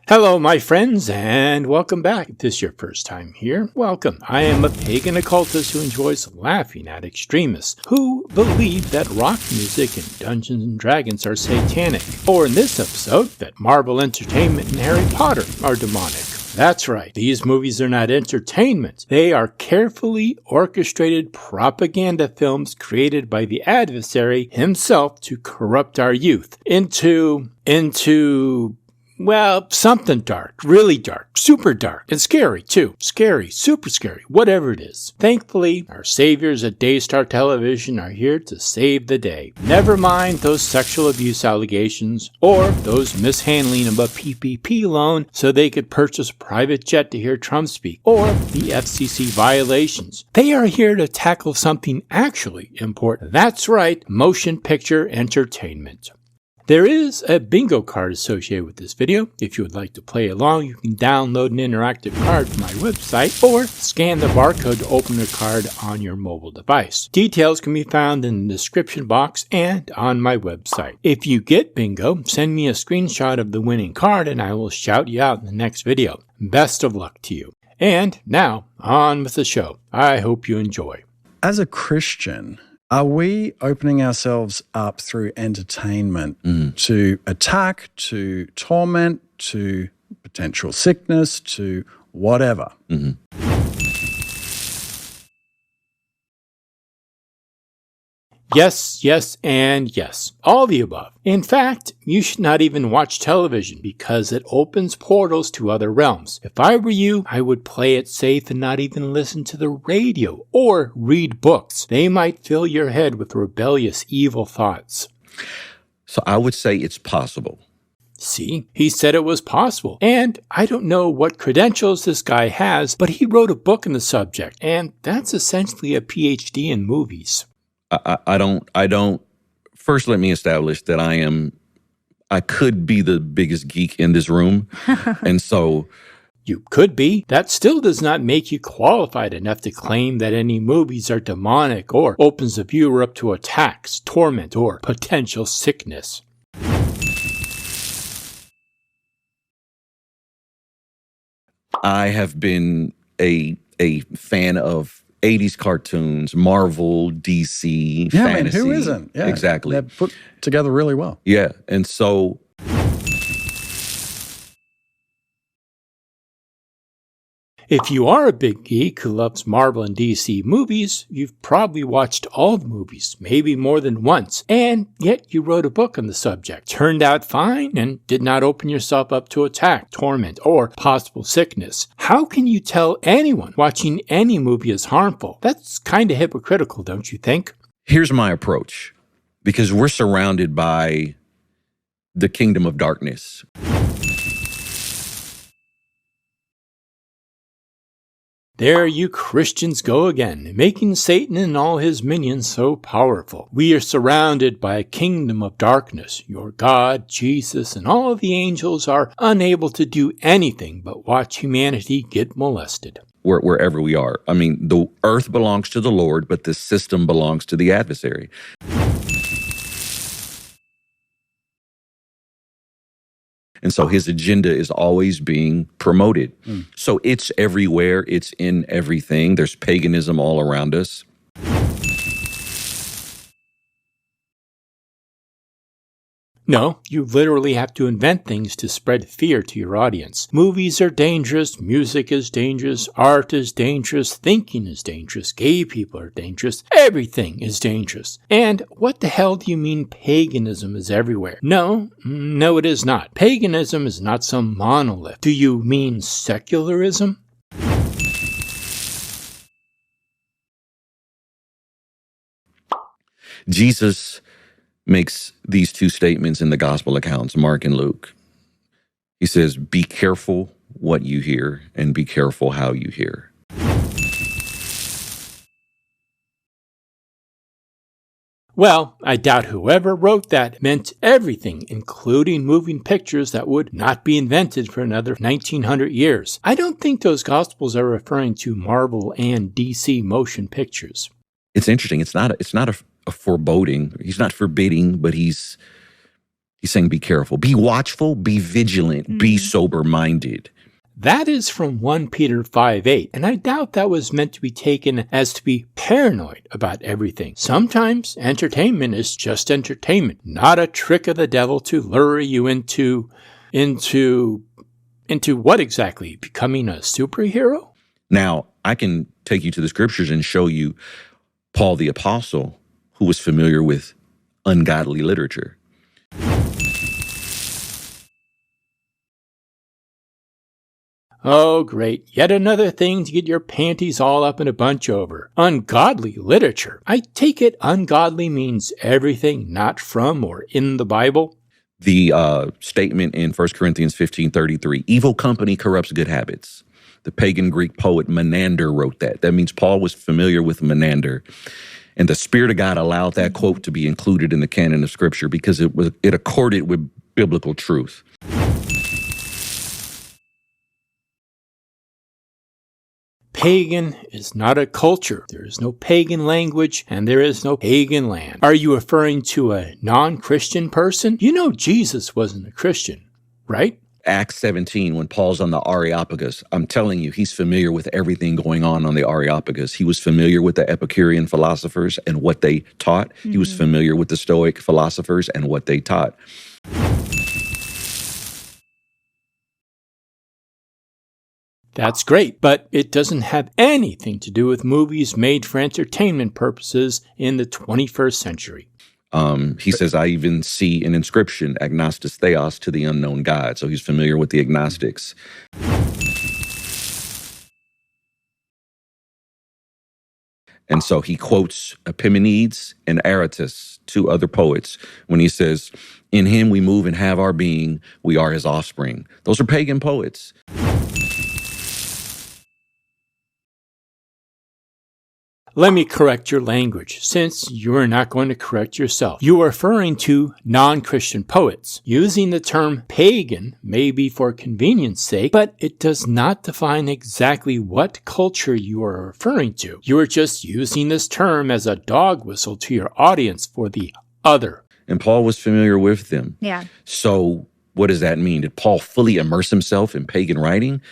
Hello, my friends, and welcome back. If this is your first time here, welcome. I am a pagan occultist who enjoys laughing at extremists who believe that rock music and Dungeons and Dragons are satanic, or in this episode, that Marvel Entertainment and Harry Potter are demonic. That's right, these movies are not entertainment. They are carefully orchestrated propaganda films created by the adversary himself to corrupt our youth into something dark, really dark, super dark, and scary too. Scary, super scary, whatever it is. Thankfully, our saviors at Daystar Television are here to save the day. Never mind those sexual abuse allegations or those mishandling of a PPP loan so they could purchase a private jet to hear Trump speak, or the FCC violations. They are here to tackle something actually important. That's right, motion picture entertainment. There is a bingo card associated with this video. If you would like to play along, you can download an interactive card from my website or scan the barcode to open the card on your mobile device. Details can be found in the description box and on my website. If you get bingo, send me a screenshot of the winning card and I will shout you out in the next video. Best of luck to you. And now, on with the show. I hope you enjoy. As a Christian, are we opening ourselves up through entertainment to attack, to torment, to potential sickness, to whatever? Yes, and yes. All the above. In fact, you should not even watch television because it opens portals to other realms. If I were you, I would play it safe and not even listen to the radio or read books. They might fill your head with rebellious, evil thoughts. So I would say it's possible. See, he said it was possible. And I don't know what credentials this guy has, but he wrote a book on the subject, and that's essentially a PhD in movies. I don't. First, let me establish that I could be the biggest geek in this room. And so. You could be. That still does not make you qualified enough to claim that any movies are demonic or opens the viewer up to attacks, torment, or potential sickness. I have been a fan of 80s cartoons, Marvel, DC, fantasy. Who isn't? Yeah, exactly. They're put together really well. Yeah, and so if you are a big geek who loves Marvel and DC movies, you've probably watched all the movies, maybe more than once, and yet you wrote a book on the subject. Turned out fine and did not open yourself up to attack, torment, or possible sickness. How can you tell anyone watching any movie is harmful? That's kind of hypocritical, don't you think? Here's my approach, because we're surrounded by the kingdom of darkness. There you Christians go again, making Satan and all his minions so powerful. We are surrounded by a kingdom of darkness. Your God, Jesus, and all of the angels are unable to do anything but watch humanity get molested. Wherever we are. I mean, the earth belongs to the Lord, but the system belongs to the adversary. And so his agenda is always being promoted. So it's everywhere. It's in everything. There's paganism all around us. No, you literally have to invent things to spread fear to your audience. Movies are dangerous, music is dangerous, art is dangerous, thinking is dangerous, gay people are dangerous, everything is dangerous. And what the hell do you mean paganism is everywhere? No, it is not. Paganism is not some monolith. Do you mean secularism? Jesus makes these two statements in the gospel accounts, Mark and Luke. He says, be careful what you hear and be careful how you hear. Well, I doubt whoever wrote that meant everything, including moving pictures that would not be invented for another 1900 years. I don't think those Gospels are referring to Marvel and DC motion pictures. It's interesting. It's not a foreboding. He's not forbidding, but he's He's saying be careful, be watchful, be vigilant, be sober-minded. That is from 1 Peter 5:8, and I doubt that was meant to be taken as to be paranoid about everything. Sometimes entertainment is just entertainment, not a trick of the devil to lure you into what exactly? Becoming a superhero? Now, I can take you to the scriptures and show you Paul the Apostle, who was familiar with ungodly literature. Oh, great. Yet another thing to get your panties all up in a bunch over. Ungodly literature. I take it ungodly means everything not from or in the Bible. The statement in 1 Corinthians 15:33, evil company corrupts good habits. The pagan Greek poet Menander wrote that. That means Paul was familiar with Menander. And the Spirit of God allowed that quote to be included in the canon of Scripture because it accorded with biblical truth. Pagan is not a culture. There is no pagan language, and there is no pagan land. Are you referring to a non-Christian person? You know Jesus wasn't a Christian, right? Acts 17, when Paul's on the Areopagus, I'm telling you, he's familiar with everything going on the Areopagus. He was familiar with the Epicurean philosophers and what they taught. He was familiar with the Stoic philosophers and what they taught. That's great, but it doesn't have anything to do with movies made for entertainment purposes in the 21st century. He says, I even see an inscription, agnostis theos, to the unknown God. So he's familiar with the agnostics. And so he quotes Epimenides and Aratus, two other poets, when he says, in him we move and have our being, we are his offspring. Those are pagan poets. Let me correct your language, since you are not going to correct yourself. You are referring to non-Christian poets. Using the term pagan may be for convenience sake, but it does not define exactly what culture you are referring to. You are just using this term as a dog whistle to your audience for the other. And Paul was familiar with them. Yeah. So what does that mean? Did Paul fully immerse himself in pagan writing?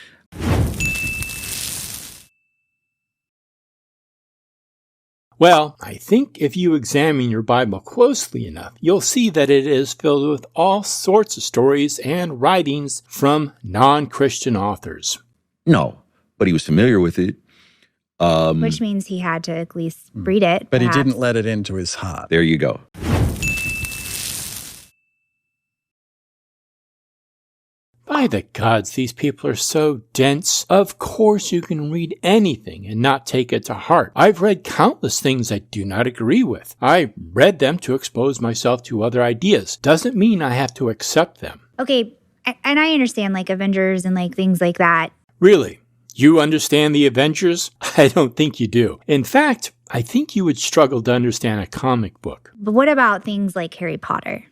Well, I think if you examine your Bible closely enough, you'll see that it is filled with all sorts of stories and writings from non-Christian authors. No, but he was familiar with it. Which means he had to at least read it. But perhaps. he didn't let it into his heart. There you go. By the gods, these people are so dense. Of course you can read anything and not take it to heart. I've read countless things I do not agree with. I read them to expose myself to other ideas. Doesn't mean I have to accept them. Okay, and I understand like Avengers and like things like that. Really? You understand the Avengers? I don't think you do. In fact, I think you would struggle to understand a comic book. But what about things like Harry Potter?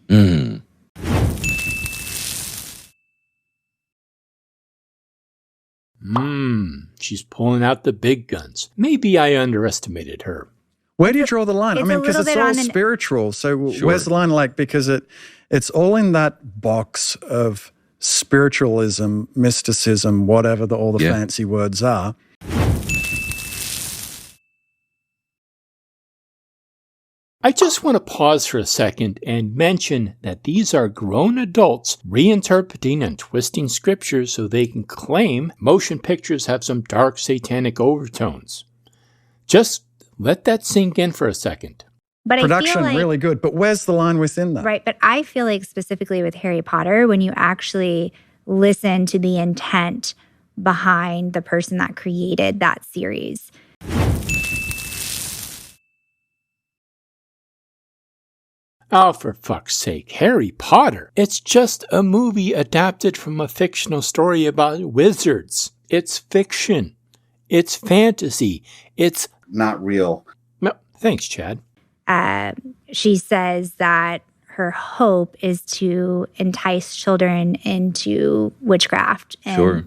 She's pulling out the big guns. Maybe I underestimated her. Where do you draw the line? I It's mean, a because little it's bit all on an- spiritual. So Sure. where's the line? Like, because it's all in that box of spiritualism, mysticism, whatever all the Yeah. fancy words are. I just want to pause for a second and mention that these are grown adults reinterpreting and twisting scriptures so they can claim motion pictures have some dark satanic overtones. Just let that sink in for a second. But I Production feel like, really good, but where's the line within that? right, but I feel like specifically with Harry Potter, when you actually listen to the intent behind the person that created that series. Oh, for fuck's sake, Harry Potter. It's just a movie adapted from a fictional story about wizards. It's fiction. It's fantasy. It's not real. no, thanks, Chad. She says that her hope is to entice children into witchcraft and Sure.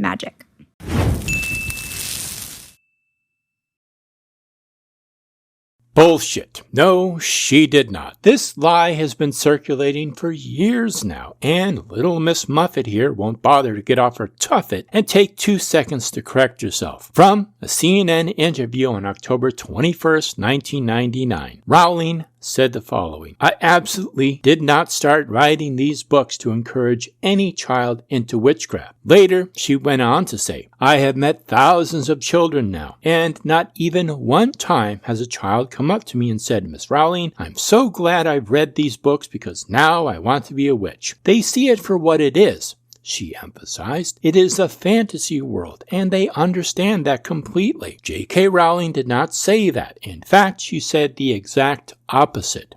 Bullshit. No, she did not. This lie has been circulating for years now, and little Miss Muffet here won't bother to get off her tuffet and take 2 seconds to correct herself. From a CNN interview on October 21st, 1999, Rowling said the following: I absolutely did not start writing these books to encourage any child into witchcraft. Later, she went on to say, I have met thousands of children now, and not even one time has a child come up to me and said, Miss Rowling, I'm so glad I've read these books because now I want to be a witch. They see it for what it is. She emphasized, it is a fantasy world, and they understand that completely. J.K. Rowling did not say that. In fact, she said the exact opposite.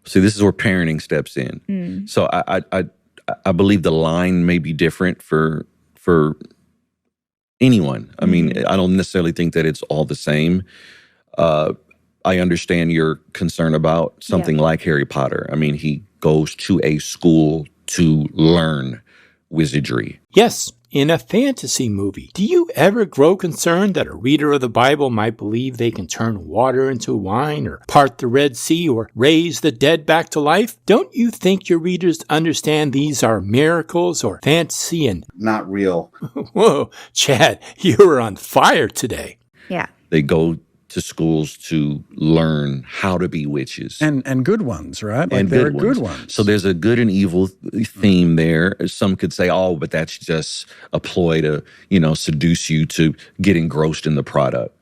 See, this is where parenting steps in. So I believe the line may be different for anyone. I mean, I don't necessarily think that it's all the same. I understand your concern about something like Harry Potter. I mean, he goes to a school to learn wizardry. Yes, in a fantasy movie. Do you ever grow concerned that a reader of the Bible might believe they can turn water into wine, or part the Red Sea, or raise the dead back to life? Don't you think your readers understand these are miracles or fantasy and not real? Whoa, Chad, you were on fire today. Yeah. They go to schools to learn how to be witches. And good ones, right? Like And there are good good ones. ones. So there's a good and evil theme there. Some could say, oh, but that's just a ploy to, seduce you to get engrossed in the product.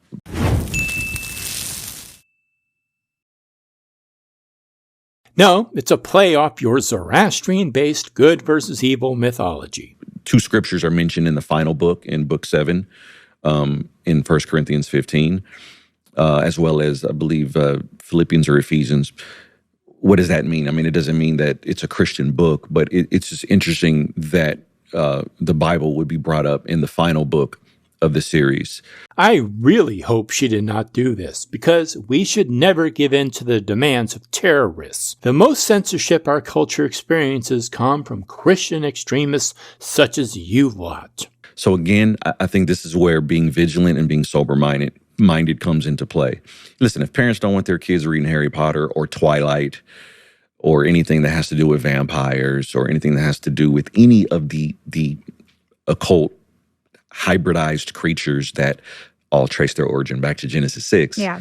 No, it's a play off your Zoroastrian-based good versus evil mythology. 2 scriptures are mentioned in the final book, in book 7, in 1 Corinthians 15. As well as, I believe, Philippians or Ephesians. What does that mean? I mean, it doesn't mean that it's a Christian book, but it's just interesting that the Bible would be brought up in the final book of the series. I really hope she did not do this, because we should never give in to the demands of terrorists. The most censorship our culture experiences come from Christian extremists such as you lot. So again, I think this is where being vigilant and being sober-minded comes into play. Listen, if parents don't want their kids reading Harry Potter or Twilight or anything that has to do with vampires or anything that has to do with any of the occult hybridized creatures that all trace their origin back to Genesis 6. Yeah.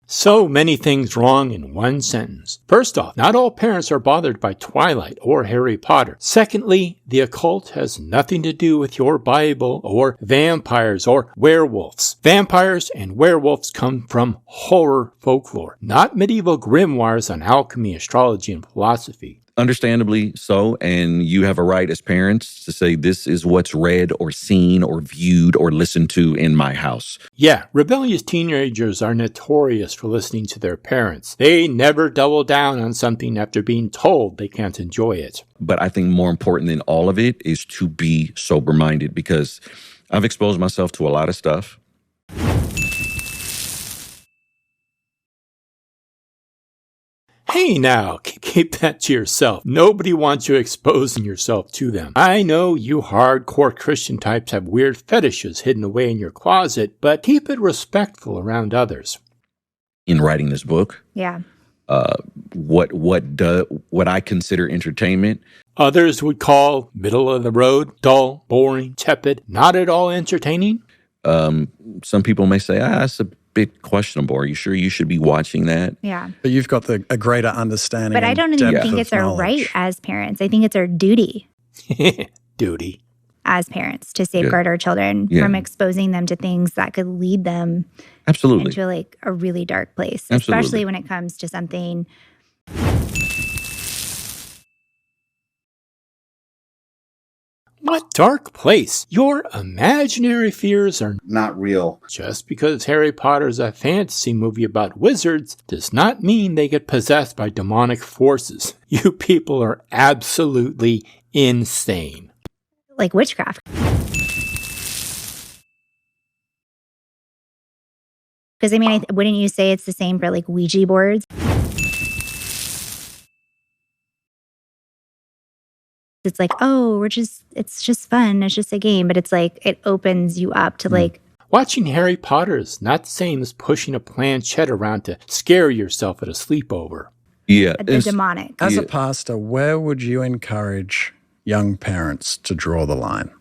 So many things wrong in one sentence. First off, not all parents are bothered by Twilight or Harry Potter. Secondly, the occult has nothing to do with your Bible or vampires or werewolves. Vampires and werewolves come from horror folklore, not medieval grimoires on alchemy, astrology, and philosophy. Understandably so, and you have a right as parents to say this is what's read or seen or viewed or listened to in my house. Yeah, rebellious teenagers are notorious for listening to their parents. They never double down on something after being told they can't enjoy it. But I think more important than all of it is to be sober-minded, because I've exposed myself to a lot of stuff. Hey now, keep that to yourself. Nobody wants you exposing yourself to them. I know you hardcore Christian types have weird fetishes hidden away in your closet, but keep it respectful around others. In writing this book, Yeah. what I consider entertainment, Others would call middle of the road, dull, boring, tepid, not at all entertaining. some people may say, it's a bit questionable. Are you sure you should be watching that? Yeah. But you've got a greater understanding. But I don't even depth think of it's our knowledge. right as parents. I think it's our duty Duty. as parents to safeguard our children from exposing them to things that could lead them Absolutely. into like a really dark place, Absolutely. especially when it comes to something. What dark place? Your imaginary fears are Not real. just because Harry Potter's a fantasy movie about wizards does not mean they get possessed by demonic forces. You people are absolutely insane. Like witchcraft. Because, I mean, wouldn't you say it's the same for like Ouija boards? It's like, oh, it's just fun. It's just a game. But it's like, it opens you up to like. Watching Harry Potter is not the same as pushing a planchette around to scare yourself at a sleepover. Yeah. The demonic. As a pastor, where would you encourage young parents to draw the line?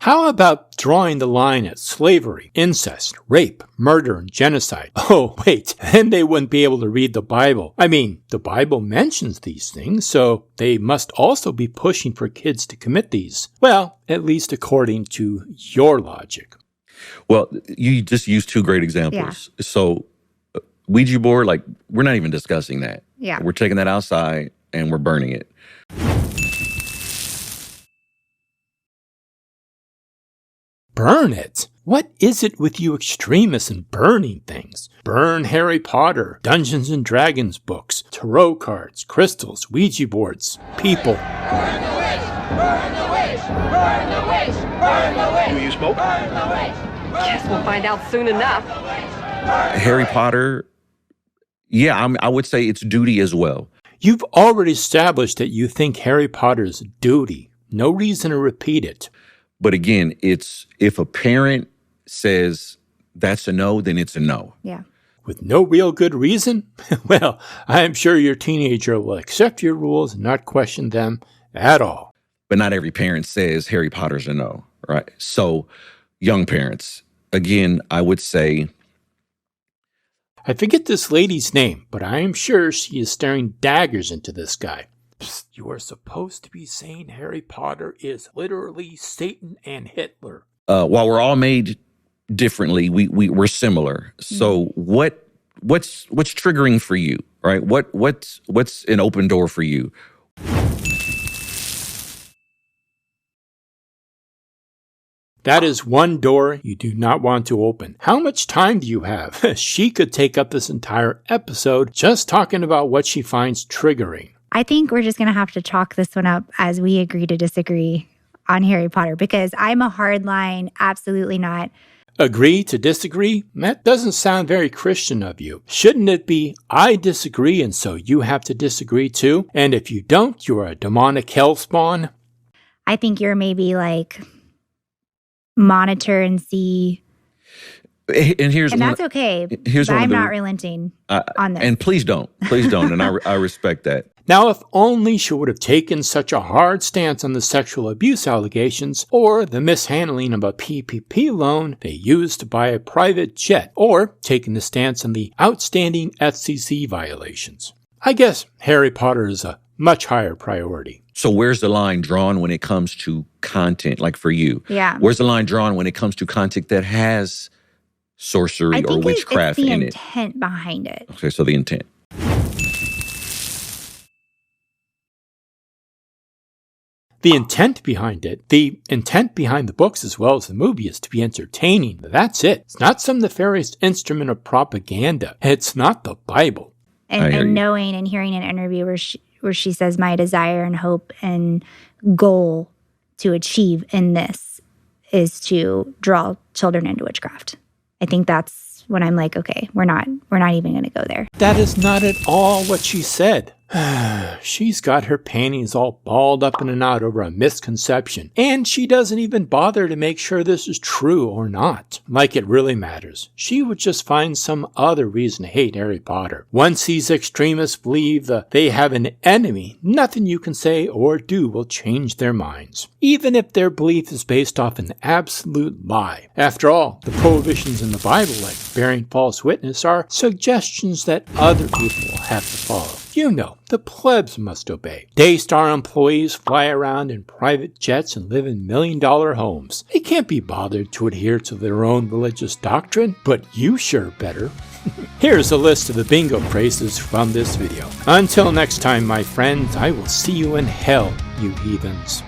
How about drawing the line at slavery, incest, rape, murder, and genocide? Oh, wait, then they wouldn't be able to read the Bible. I mean, the Bible mentions these things, so they must also be pushing for kids to commit these. Well, at least according to your logic. Well, you just used two great examples. Yeah. So Ouija board, like, we're not even discussing that. Yeah. We're taking that outside and we're burning it. Burn it? What is it with you extremists and burning things? Burn Harry Potter, Dungeons and Dragons books, tarot cards, crystals, Ouija boards, people. Burn the witch! Burn the witch! Burn the witch! Burn the witch! Do you smoke? Burn the witch! Guess we'll find out soon enough. Harry Potter, yeah, I would say it's duty as well. You've already established that you think Harry Potter's duty. No reason to repeat it. But again, it's if a parent says that's a no, then it's a no. Yeah. With no real good reason? Well, I'm sure your teenager will accept your rules and not question them at all. But not every parent says Harry Potter's a no, right? So, young parents, again, I would say... I forget this lady's name, but I am sure she is staring daggers into this guy. Psst, you are supposed to be saying Harry Potter is literally Satan and Hitler. While we're all made differently, we're similar. So what's triggering for you, right? What's an open door for you? That is one door you do not want to open. How much time do you have? She could take up this entire episode just talking about what she finds triggering. I think we're just going to have to chalk this one up as we agree to disagree on Harry Potter, because I'm a hardline, absolutely not. Agree to disagree? That doesn't sound very Christian of you. Shouldn't it be, I disagree and so you have to disagree too? And if you don't, you're a demonic hellspawn? I think you're maybe like monitor and see. And that's okay. But I'm not relenting on this. And please don't. And I respect that. Now, if only she would have taken such a hard stance on the sexual abuse allegations or the mishandling of a PPP loan they used to buy a private jet, or taken the stance on the outstanding FCC violations. I guess Harry Potter is a much higher priority. So where's the line drawn when it comes to content, like for you? Yeah. Where's the line drawn when it comes to content that has sorcery or witchcraft in it? I think it's the intent behind it. Okay, so the intent. The intent behind the books as well as the movie is to be entertaining. That's it. It's not some nefarious instrument of propaganda. It's not the Bible. And knowing and hearing an interview where she says, my desire and hope and goal to achieve in this is to draw children into witchcraft. I think that's when I'm like, okay, we're not even going to go there. That is not at all what she said. She's got her panties all balled up in a knot over a misconception, and she doesn't even bother to make sure this is true or not. Like it really matters. She would just find some other reason to hate Harry Potter. Once these extremists believe that they have an enemy, nothing you can say or do will change their minds, even if their belief is based off an absolute lie. After all, the prohibitions in the Bible, like bearing false witness, are suggestions that other people will have to follow. You know, the plebs must obey. Daystar employees fly around in private jets and live in million-dollar homes. They can't be bothered to adhere to their own religious doctrine, but you sure better. Here's a list of the bingo phrases from this video. Until next time, my friends, I will see you in hell, you heathens.